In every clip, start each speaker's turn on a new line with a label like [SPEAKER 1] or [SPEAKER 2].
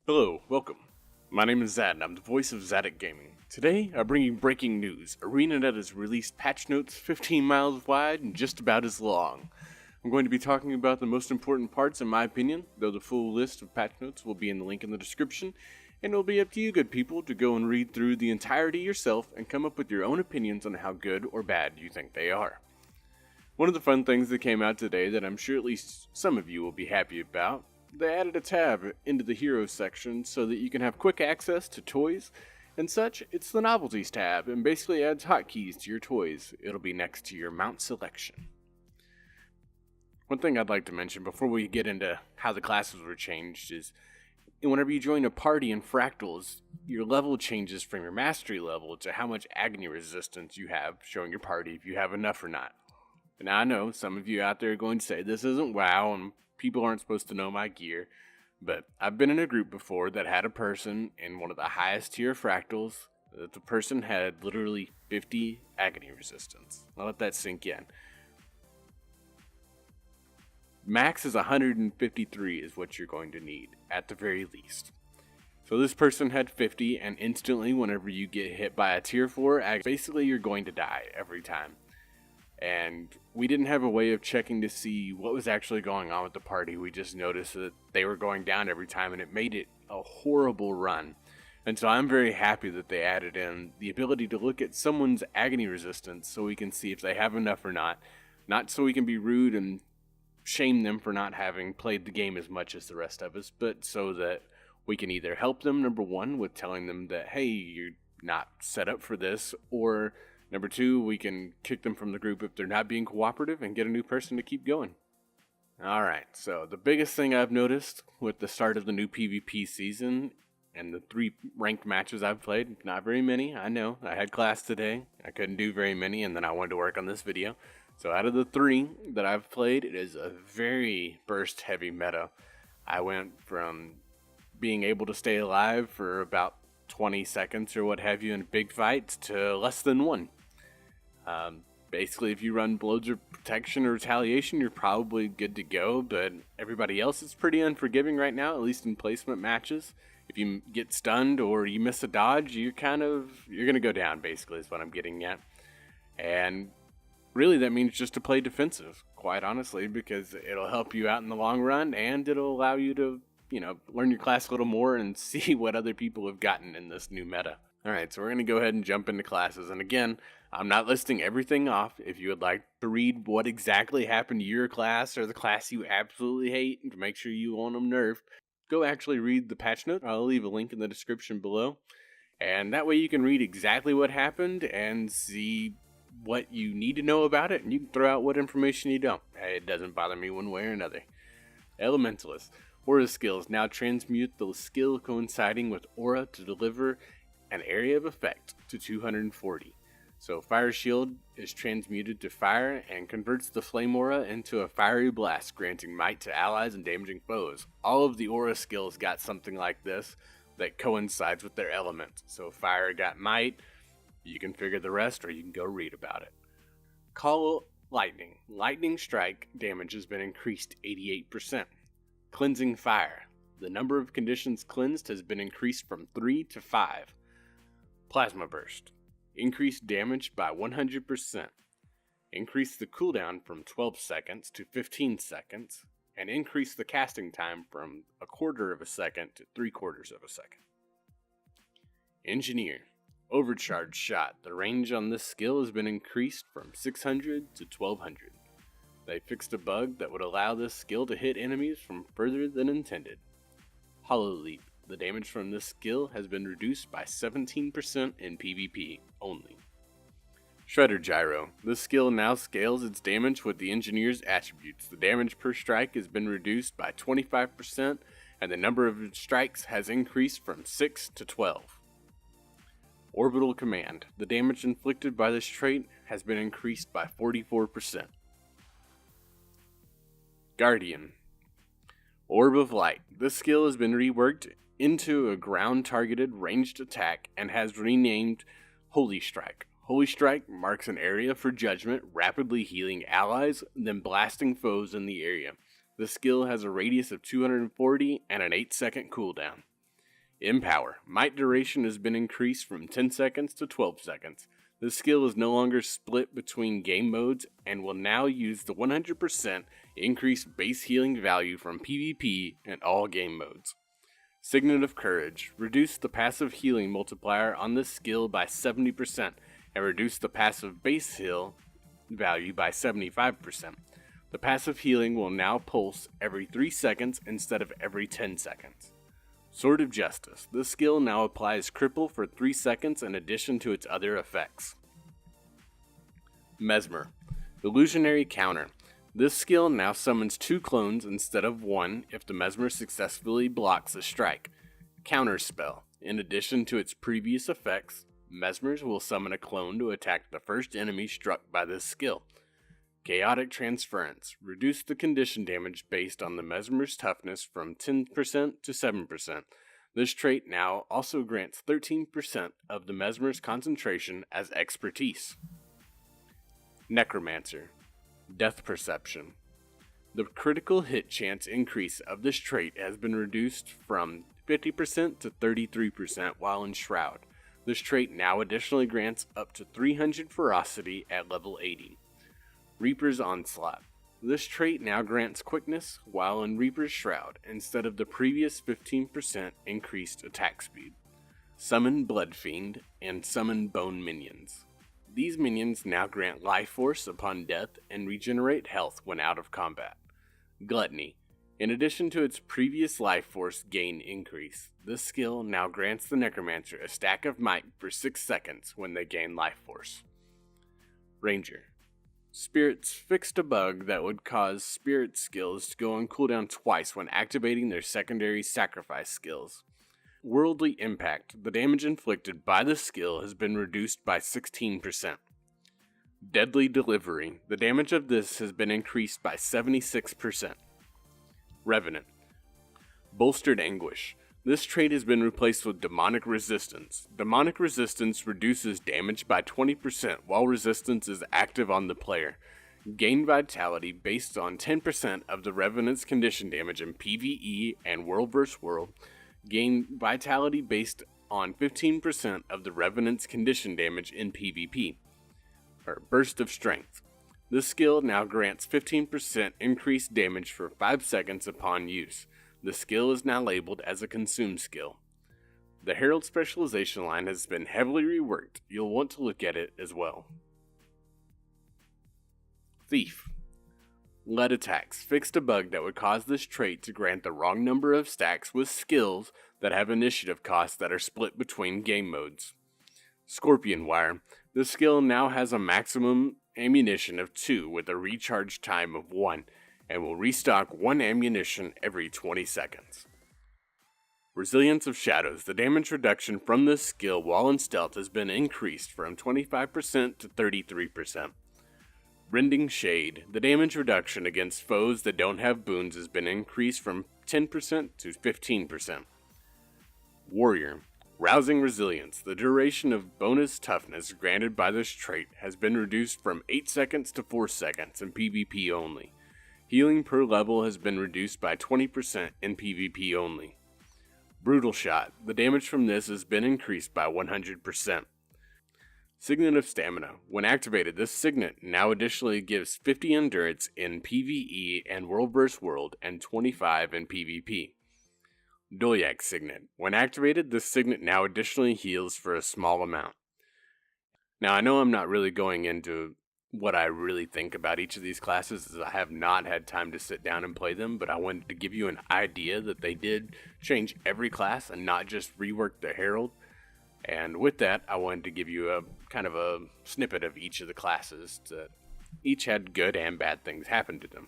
[SPEAKER 1] Hello, welcome. My name is Zad and I'm the voice of Zadok Gaming. Today, I bring you breaking news. ArenaNet has released patch notes 15 miles wide and just about as long. I'm going to be talking about the most important parts in my opinion, though the full list of patch notes will be in the link in the description, and it'll be up to you good people to go and read through the entirety yourself and come up with your own opinions on how good or bad you think they are. One of the fun things that came out today that I'm sure at least some of you will be happy about, they added a tab into the Heroes section so that you can have quick access to toys and such. It's the Novelties tab and basically adds hotkeys to your toys. It'll be next to your mount selection. One thing I'd like to mention before we get into how the classes were changed is whenever you join a party in Fractals, your level changes from your mastery level to how much agony resistance you have, showing your party if you have enough or not. Now I know some of you out there are going to say this isn't WoW and people aren't supposed to know my gear, but I've been in a group before that had a person in one of the highest tier fractals that the person had literally 50 agony resistance. I'll let that sink in. Max is 153 is what you're going to need, at the very least. So this person had 50, and instantly whenever you get hit by a tier 4, basically you're going to die every time. And we didn't have a way of checking to see what was actually going on with the party. We just noticed that they were going down every time, and it made it a horrible run. And so I'm very happy that they added in the ability to look at someone's agony resistance so we can see if they have enough or not. Not so we can be rude and shame them for not having played the game as much as the rest of us, but so that we can either help them, number one, with telling them that, hey, you're not set up for this, or number two, we can kick them from the group if they're not being cooperative and get a new person to keep going. Alright, so the biggest thing I've noticed with the start of the new PvP season and the 3 ranked matches I've played, not very many, I know. I had class today, I couldn't do very many, and then I wanted to work on this video. So out of the 3 that I've played, it is a very burst heavy meta. I went from being able to stay alive for about 20 seconds or what have you in big fights to less than 1. Basically, if you run Blows of Protection or Retaliation, you're probably good to go, but everybody else is pretty unforgiving right now, at least in placement matches. If you get stunned or you miss a dodge, you're going to go down, basically, is what I'm getting at. And really, that means just to play defensive, quite honestly, because it'll help you out in the long run, and it'll allow you to, learn your class a little more and see what other people have gotten in this new meta. Alright, so we're going to go ahead and jump into classes, and again, I'm not listing everything off. If you would like to read what exactly happened to your class or the class you absolutely hate and to make sure you want them nerfed, go actually read the patch note. I'll leave a link in the description below, and that way you can read exactly what happened and see what you need to know about it, and you can throw out what information you don't. It doesn't bother me one way or another. Elementalist. Aura skills now transmute the skill coinciding with aura to deliver an area of effect to 240. So Fire Shield is transmuted to fire and converts the flame aura into a fiery blast, granting might to allies and damaging foes. All of the aura skills got something like this that coincides with their element. So fire got might, you can figure the rest or you can go read about it. Call Lightning. Lightning strike damage has been increased 88%. Cleansing Fire. The number of conditions cleansed has been increased from 3 to 5. Plasma Burst. Increase damage by 100%. Increase the cooldown from 12 seconds to 15 seconds. And increase the casting time from 1/4 of a second to 3/4 of a second. Engineer. Overcharge Shot. The range on this skill has been increased from 600 to 1200. They fixed a bug that would allow this skill to hit enemies from further than intended. Hollow Leap. The damage from this skill has been reduced by 17% in PvP only. Shredder Gyro. This skill now scales its damage with the engineer's attributes. The damage per strike has been reduced by 25%, and the number of strikes has increased from 6 to 12. Orbital Command. The damage inflicted by this trait has been increased by 44%. Guardian. Orb of Light. This skill has been reworked into a ground-targeted ranged attack and has renamed Holy Strike. Holy Strike marks an area for judgment, rapidly healing allies, then blasting foes in the area. The skill has a radius of 240 and an 8-second cooldown. Empower. Might duration has been increased from 10 seconds to 12 seconds. This skill is no longer split between game modes and will now use the 100% increased base healing value from PvP in all game modes. Signet of Courage. Reduce the passive healing multiplier on this skill by 70% and reduce the passive base heal value by 75%. The passive healing will now pulse every 3 seconds instead of every 10 seconds. Sword of Justice. This skill now applies Cripple for 3 seconds in addition to its other effects. Mesmer. Illusionary Counter. This skill now summons 2 clones instead of 1 if the Mesmer successfully blocks a strike. Counter Spell. In addition to its previous effects, Mesmers will summon a clone to attack the first enemy struck by this skill. Chaotic Transference. Reduce the condition damage based on the Mesmer's toughness from 10% to 7%. This trait now also grants 13% of the Mesmer's concentration as expertise. Necromancer. Death Perception. The critical hit chance increase of this trait has been reduced from 50% to 33% while in Shroud. This trait now additionally grants up to 300 ferocity at level 80. Reaper's Onslaught. This trait now grants quickness while in Reaper's Shroud instead of the previous 15% increased attack speed. Summon Blood Fiend and Summon Bone Minions. These minions now grant life force upon death and regenerate health when out of combat. Gluttony. In addition to its previous life force gain increase, this skill now grants the Necromancer a stack of might for 6 seconds when they gain life force. Ranger. Spirits fixed a bug that would cause spirit skills to go on cooldown twice when activating their secondary sacrifice skills. Worldly Impact. The damage inflicted by this skill has been reduced by 16%. Deadly Delivery. The damage of this has been increased by 76%. Revenant. Bolstered Anguish. This trait has been replaced with Demonic Resistance. Demonic Resistance reduces damage by 20% while resistance is active on the player. Gain vitality based on 10% of the Revenant's condition damage in PvE and World vs. World. Gain vitality based on 15% of the Revenant's condition damage in PvP. Burst of Strength. This skill now grants 15% increased damage for 5 seconds upon use. The skill is now labeled as a consume skill. The Herald specialization line has been heavily reworked. You'll want to look at it as well. Thief. Lead Attacks fixed a bug that would cause this trait to grant the wrong number of stacks with skills that have initiative costs that are split between game modes. Scorpion Wire. This skill now has a maximum ammunition of 2 with a recharge time of 1 and will restock 1 ammunition every 20 seconds. Resilience of Shadows. The damage reduction from this skill while in stealth has been increased from 25% to 33%. Rending Shade. The damage reduction against foes that don't have boons has been increased from 10% to 15%. Warrior. Rousing Resilience. The duration of bonus toughness granted by this trait has been reduced from 8 seconds to 4 seconds in PvP only. Healing per level has been reduced by 20% in PvP only. Brutal Shot. The damage from this has been increased by 100%. Signet of Stamina. When activated, this signet now additionally gives 50 endurance in PvE and World vs. World and 25 in PvP. Dolyak Signet. When activated, this signet now additionally heals for a small amount. Now, I know I'm not really going into what I really think about each of these classes, as I have not had time to sit down and play them, but I wanted to give you an idea that they did change every class and not just rework the Herald. And with that, I wanted to give you a kind of a snippet of each of the classes that each had good and bad things happen to them.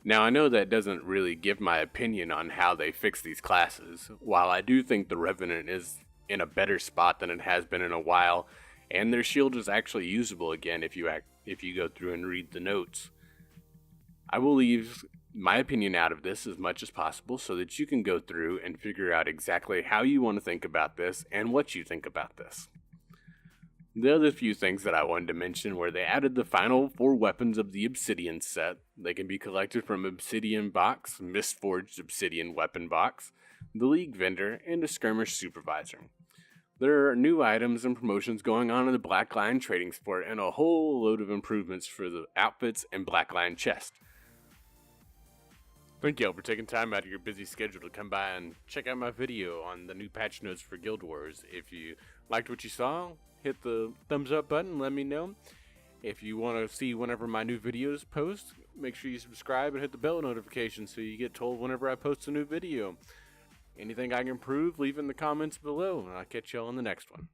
[SPEAKER 1] Now, I know that doesn't really give my opinion on how they fix these classes. While I do think the Revenant is in a better spot than it has been in a while, and their shield is actually usable again if you go through and read the notes, I will leave my opinion out of this as much as possible so that you can go through and figure out exactly how you want to think about this and what you think about this. The other few things that I wanted to mention were they added the final 4 weapons of the Obsidian set. They can be collected from Obsidian Box, Mistforged Obsidian Weapon Box, the League Vendor, and a Skirmish Supervisor. There are new items and promotions going on in the Black Lion trading sport and a whole load of improvements for the outfits and Black Lion chest. Thank y'all for taking time out of your busy schedule to come by and check out my video on the new patch notes for Guild Wars. If you liked what you saw, hit the thumbs up button and let me know. If you want to see whenever my new videos post, make sure you subscribe and hit the bell notification so you get told whenever I post a new video. Anything I can improve, leave in the comments below, and I'll catch y'all in the next one.